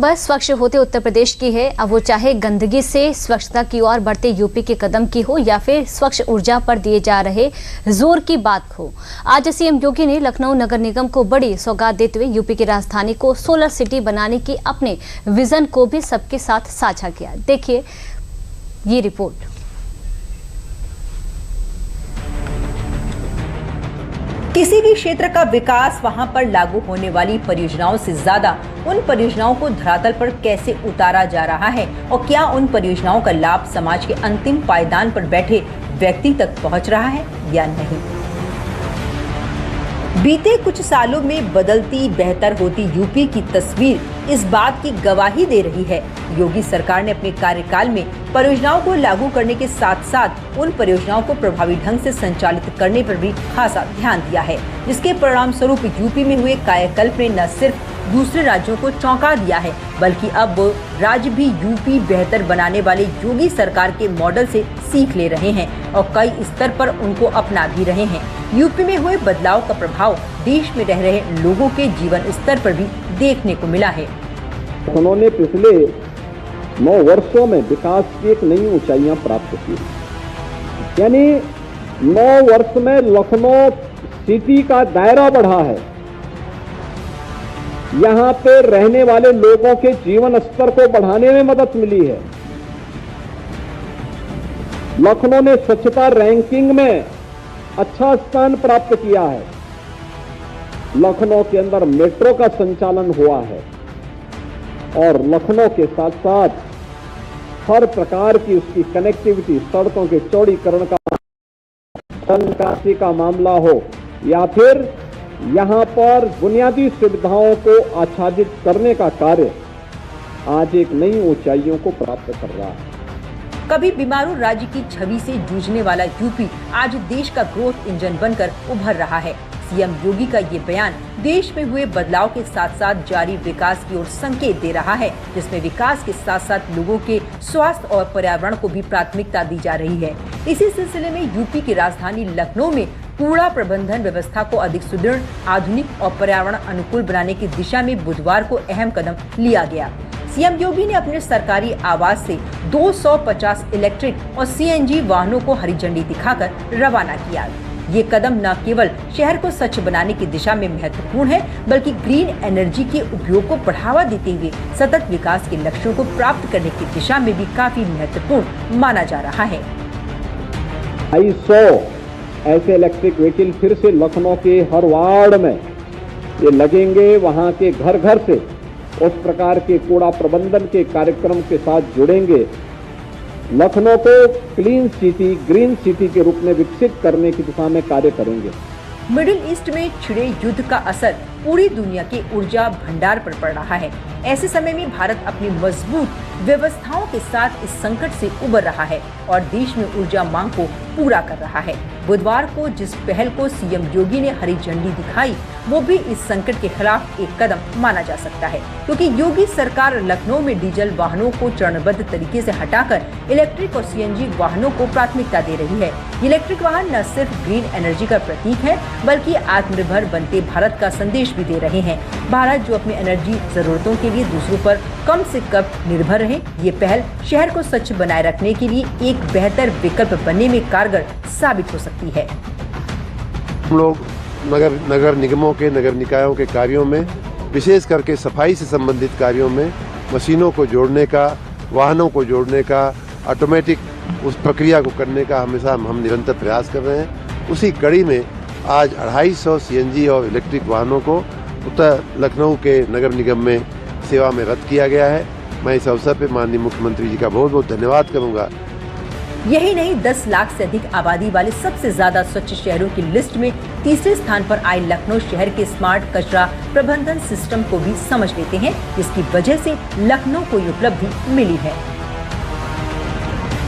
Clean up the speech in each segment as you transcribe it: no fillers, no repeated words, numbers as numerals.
खबर स्वच्छ होते उत्तर प्रदेश की है। अब वो चाहे गंदगी से स्वच्छता की ओर बढ़ते यूपी के कदम की हो या फिर स्वच्छ ऊर्जा पर दिए जा रहे जोर की बात हो। आज सीएम योगी ने लखनऊ नगर निगम को बड़ी सौगात देते हुए यूपी की राजधानी को सोलर सिटी बनाने की अपने विजन को भी सबके साथ साझा किया। देखिए ये रिपोर्ट। किसी भी क्षेत्र का विकास वहां पर लागू होने वाली परियोजनाओं से ज्यादा उन परियोजनाओं को धरातल पर कैसे उतारा जा रहा है और क्या उन परियोजनाओं का लाभ समाज के अंतिम पायदान पर बैठे व्यक्ति तक पहुंच रहा है या नहीं। बीते कुछ सालों में बदलती बेहतर होती यूपी की तस्वीर इस बात की गवाही दे रही है। योगी सरकार ने अपने कार्यकाल में परियोजनाओं को लागू करने के साथ साथ उन परियोजनाओं को प्रभावी ढंग से संचालित करने पर भी खासा ध्यान दिया है, जिसके परिणाम स्वरूप यूपी में हुए कायाकल्प ने न सिर्फ दूसरे राज्यों को चौंका दिया है, बल्कि अब राज्य भी यूपी बेहतर बनाने वाले योगी सरकार के मॉडल से सीख ले रहे हैं और कई स्तर पर उनको अपना भी रहे हैं। यूपी में हुए बदलाव का प्रभाव देश में रह रहे लोगों के जीवन स्तर पर भी देखने को मिला है। उन्होंने पिछले 9 वर्षों में विकास की एक नई ऊंचाइयां प्राप्त की, यानी 9 वर्ष में लखनऊ सिटी का दायरा बढ़ा है। यहाँ पे रहने वाले लोगों के जीवन स्तर को बढ़ाने में मदद मिली है। लखनऊ ने स्वच्छता रैंकिंग में अच्छा स्थान प्राप्त किया है। लखनऊ के अंदर मेट्रो का संचालन हुआ है और लखनऊ के साथ साथ हर प्रकार की उसकी कनेक्टिविटी, सड़कों के चौड़ीकरण का, निकासी का मामला हो या फिर यहां पर बुनियादी सुविधाओं को आच्छादित करने का कार्य आज एक नई ऊंचाइयों को प्राप्त कर रहा है। कभी बीमारू राज्य की छवि से जूझने वाला यूपी आज देश का ग्रोथ इंजन बनकर उभर रहा है। सीएम योगी का ये बयान देश में हुए बदलाव के साथ साथ जारी विकास की ओर संकेत दे रहा है, जिसमें विकास के साथ साथ लोगों के स्वास्थ्य और पर्यावरण को भी प्राथमिकता दी जा रही है। इसी सिलसिले में यूपी की राजधानी लखनऊ में कूड़ा प्रबंधन व्यवस्था को अधिक सुदृढ़, आधुनिक और पर्यावरण अनुकूल बनाने की दिशा में बुधवार को अहम कदम लिया गया। सीएम योगी ने अपने सरकारी आवास से 250 इलेक्ट्रिक और सीएनजी वाहनों को हरी झंडी दिखाकर रवाना किया। ये कदम न केवल शहर को स्वच्छ बनाने की दिशा में महत्वपूर्ण है, बल्कि ग्रीन एनर्जी के उपयोग को बढ़ावा देते हुए सतत विकास के लक्ष्यों को प्राप्त करने की दिशा में भी काफी महत्वपूर्ण माना जा रहा है। 250 ऐसे इलेक्ट्रिक व्हीकल फिर से लखनऊ के हर वार्ड में ये लगेंगे। वहां के घर घर से उस प्रकार के कूड़ा प्रबंधन के कार्यक्रम के साथ जुड़ेंगे। लखनऊ को क्लीन सिटी, ग्रीन सिटी के रूप में विकसित करने की दिशा में कार्य करेंगे। मिडिल ईस्ट में छिड़े युद्ध का असर पूरी दुनिया के ऊर्जा भंडार पर पड़ रहा है। ऐसे समय में भारत अपनी मजबूत व्यवस्थाओं के साथ इस संकट से उबर रहा है और देश में ऊर्जा मांग को पूरा कर रहा है। बुधवार को जिस पहल को सीएम योगी ने हरी झंडी दिखाई, वो भी इस संकट के खिलाफ एक कदम माना जा सकता है, क्योंकि योगी सरकार लखनऊ में डीजल वाहनों को चरणबद्ध तरीके से हटाकर इलेक्ट्रिक और सीएनजी वाहनों को प्राथमिकता दे रही है। इलेक्ट्रिक वाहन न सिर्फ ग्रीन एनर्जी का प्रतीक है, बल्कि आत्मनिर्भर बनते भारत का संदेश भी दे रहे हैं। भारत जो अपनी एनर्जी जरूरतों के लिए दूसरों पर कम से कम निर्भर रहे, ये पहल शहर को स्वच्छ बनाए रखने के लिए एक बेहतर विकल्प बनने में कारगर साबित हो सकती है। हम लोग नगर निगमों के, नगर निकायों के कार्यों में, विशेष करके सफाई से संबंधित कार्यों में मशीनों को जोड़ने का, वाहनों को जोड़ने का, ऑटोमेटिक उस प्रक्रिया को करने का हमेशा हम निरंतर प्रयास कर रहे हैं। उसी कड़ी में आज 250 सीएनजी और इलेक्ट्रिक वाहनों को उत्तर लखनऊ के नगर निगम में सेवा में रद्द किया गया है। मैं इस अवसर पर माननीय मुख्यमंत्री जी का बहुत बहुत धन्यवाद करूंगा। यही नहीं, 10 लाख से अधिक आबादी वाले सबसे ज्यादा स्वच्छ शहरों की लिस्ट में तीसरे स्थान पर आए लखनऊ शहर के स्मार्ट कचरा प्रबंधन सिस्टम को भी समझ लेते हैं, जिसकी वजह से लखनऊ को ये उपलब्धि मिली है।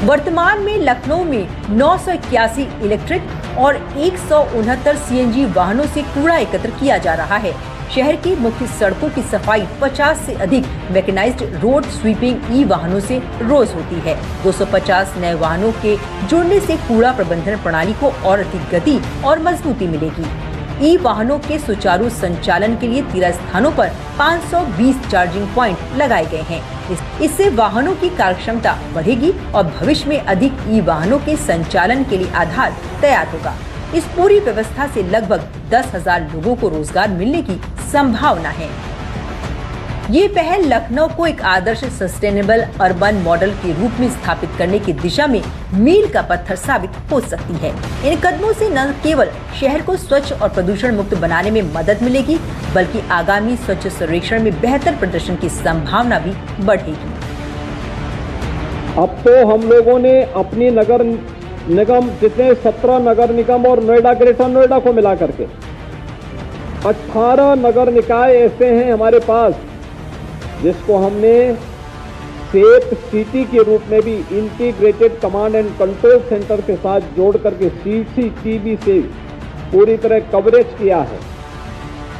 वर्तमान में लखनऊ में 981 इलेक्ट्रिक और 169 सीएनजी वाहनों से कूड़ा एकत्र किया जा रहा है। शहर की मुख्य सड़कों की सफाई 50 से अधिक मैकेनाइज्ड रोड स्वीपिंग ई वाहनों से रोज होती है। 250 नए वाहनों के जुड़ने से कूड़ा प्रबंधन प्रणाली को और अधिक गति और मजबूती मिलेगी। ई वाहनों के सुचारू संचालन के लिए 13 स्थानों पर 520 चार्जिंग पॉइंट लगाए गए हैं। इससे वाहनों की कार्यक्षमता बढ़ेगी और भविष्य में अधिक ई वाहनों के संचालन के लिए आधार तैयार होगा। इस पूरी व्यवस्था से लगभग 10,000 लोगों को रोजगार मिलने की संभावना है। ये पहल लखनऊ को एक आदर्श सस्टेनेबल अर्बन मॉडल के रूप में स्थापित करने की दिशा में मील का पत्थर साबित हो सकती है। इन कदमों से न केवल शहर को स्वच्छ और प्रदूषण मुक्त बनाने में मदद मिलेगी, बल्कि आगामी स्वच्छ सर्वेक्षण में बेहतर प्रदर्शन की संभावना भी बढ़ेगी। अब तो हम लोगों ने अपनी नगर निगम जितने 17 नगर निगम और नोएडा, ग्रेटर नोएडा को मिला करके 18 नगर निकाय ऐसे हैं हमारे पास जिसको हमने सेफ सिटी के रूप में भी integrated command and control centre के साथ जोड़ करके CCTV से पूरी तरह कवरेज किया है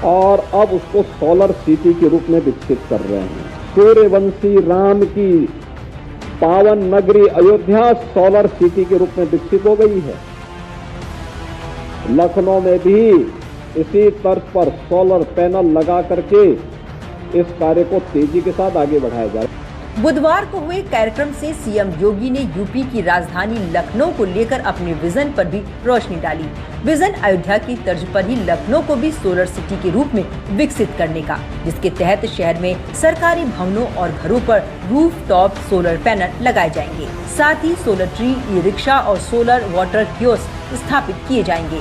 और अब उसको सोलर सिटी के रूप में विकसित कर रहे हैं। सूर्यवंशी राम की पावन नगरी अयोध्या सोलर सिटी के रूप में विकसित हो गई है। लखनऊ में भी इसी तर्ज पर सोलर पैनल लगा करके इस कार्य को तेजी के साथ आगे बढ़ाया जाए। बुधवार को हुए कार्यक्रम से सीएम योगी ने यूपी की राजधानी लखनऊ को लेकर अपने विजन पर भी रोशनी डाली। विजन अयोध्या की तर्ज पर ही लखनऊ को भी सोलर सिटी के रूप में विकसित करने का, जिसके तहत शहर में सरकारी भवनों और घरों पर रूफटॉप सोलर पैनल लगाए जाएंगे। साथ ही सोलर ट्री, ई रिक्शा और सोलर वाटर कियोस्क स्थापित किए जाएंगे।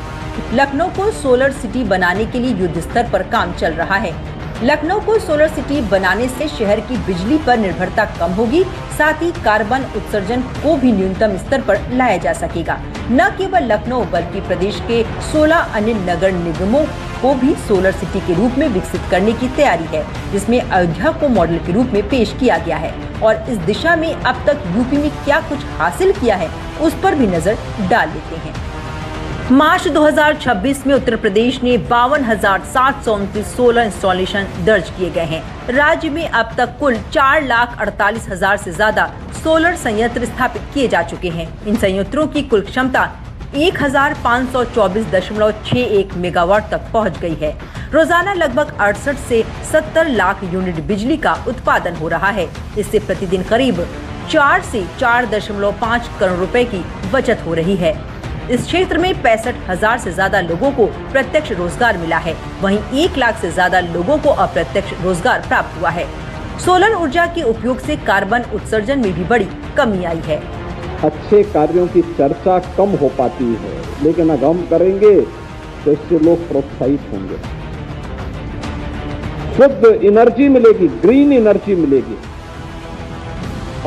लखनऊ को सोलर सिटी बनाने के लिए युद्ध स्तर पर काम चल रहा है। लखनऊ को सोलर सिटी बनाने से शहर की बिजली पर निर्भरता कम होगी, साथ ही कार्बन उत्सर्जन को भी न्यूनतम स्तर पर लाया जा सकेगा। न केवल लखनऊ बल्कि प्रदेश के 16 अन्य नगर निगमों को भी सोलर सिटी के रूप में विकसित करने की तैयारी है, जिसमें अयोध्या को मॉडल के रूप में पेश किया गया है। और इस दिशा में अब तक यूपी में क्या कुछ हासिल किया है, उस पर भी नजर डाल लेते हैं। मार्च 2026 में उत्तर प्रदेश ने 52,729 सोलर इंस्टॉलेशन दर्ज किए गए हैं। राज्य में अब तक कुल 4,48,000 से ज्यादा सोलर संयंत्र स्थापित किए जा चुके हैं। इन संयंत्रों की कुल क्षमता 1,524.61 मेगावाट तक पहुंच गई है। रोजाना लगभग 68 से 70 लाख यूनिट बिजली का उत्पादन हो रहा है। इससे प्रतिदिन करीब 4 से 4.5 करोड़ रुपए की बचत हो रही है। इस क्षेत्र में 65,000 से ज्यादा लोगों को प्रत्यक्ष रोजगार मिला है, वहीं 1 लाख से ज्यादा लोगों को अप्रत्यक्ष रोजगार प्राप्त हुआ है। सोलर ऊर्जा के उपयोग से कार्बन उत्सर्जन में भी बड़ी कमी आई है। अच्छे कार्यों की चर्चा कम हो पाती है, लेकिन अगर हम करेंगे तो इससे लोग प्रोत्साहित होंगे। शुद्ध एनर्जी मिलेगी, ग्रीन एनर्जी मिलेगी।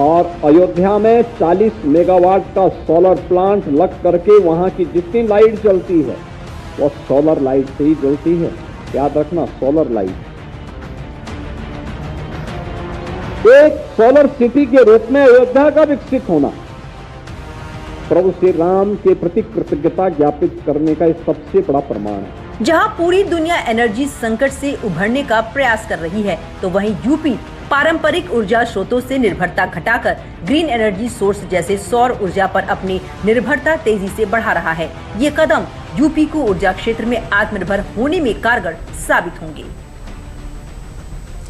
और अयोध्या में 40 मेगावाट का सोलर प्लांट लग करके वहां की जितनी लाइट जलती है वो सोलर लाइट से ही जलती है। याद रखना, सोलर लाइट। एक सोलर सिटी के रूप में अयोध्या का विकसित होना प्रभु श्री राम के प्रति कृतज्ञता ज्ञापित करने का सबसे बड़ा प्रमाण है। जहां पूरी दुनिया एनर्जी संकट से उभरने का प्रयास कर रही है, तो वहीं यूपी पारंपरिक ऊर्जा स्रोतों से निर्भरता घटाकर ग्रीन एनर्जी सोर्स जैसे सौर ऊर्जा पर अपनी निर्भरता तेजी से बढ़ा रहा है। ये कदम यूपी को ऊर्जा क्षेत्र में आत्मनिर्भर होने में कारगर साबित होंगे।